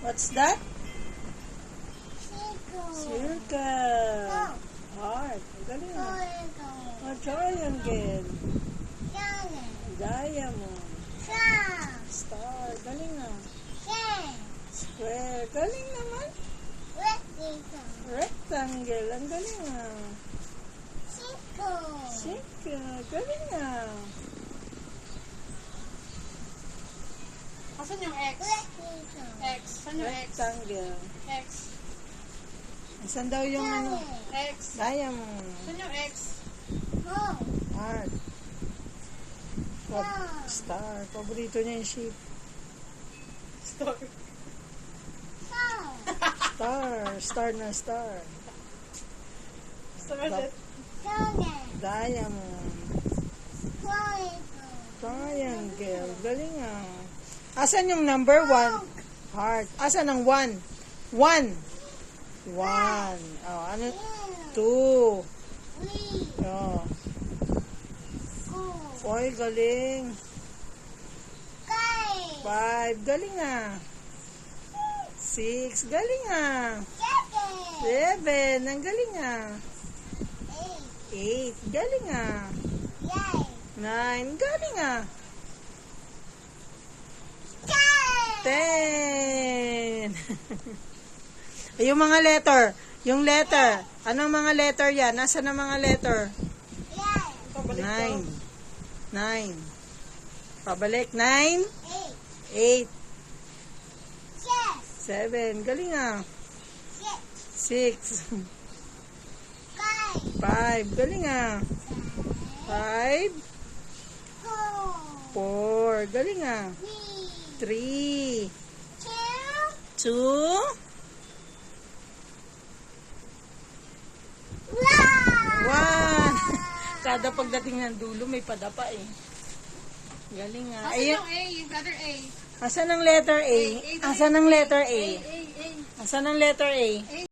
What's that? Circle. Circle. Heart. Ang galing ah. Oh, triangle. Diamond. Star. Galing ah. Square. Galing naman. Rectangle. Ang galing ah. Circle. Galing ah. Asan yung X? X. Saan yung X? Rectangle. X. Saan daw yung ano? X. Diamond. Saan yung X? Heart. Star. Paborito niya yung sheep. Star. Star. Star na star. Star ulit. Diamond. Triangle. Galing ah. Asan yung number 1? Heart. Asan ang 1? 1. 1. Oh, ano? 2. Oh. Oy, galing. 5. Galing ah. 6. Galing ah. 7. Ang galing ah. 8. Galing ah. 9. Galing ah. 10. Yung mga letter. Yung letter. Anong mga letter yan? Nasaan ang mga letter? 9. 9. Pabalik. 9. 8. 7. Galing ah. 6. 5. Galing ah. 5. 4. Galing ah. 3. 2. 1. Kada pagdating ng dulo, may padapa eh. Galing nga. Asan yung A? Yung letter A? Asan ang letter A? Asan ang letter A? A. Asan ang letter A?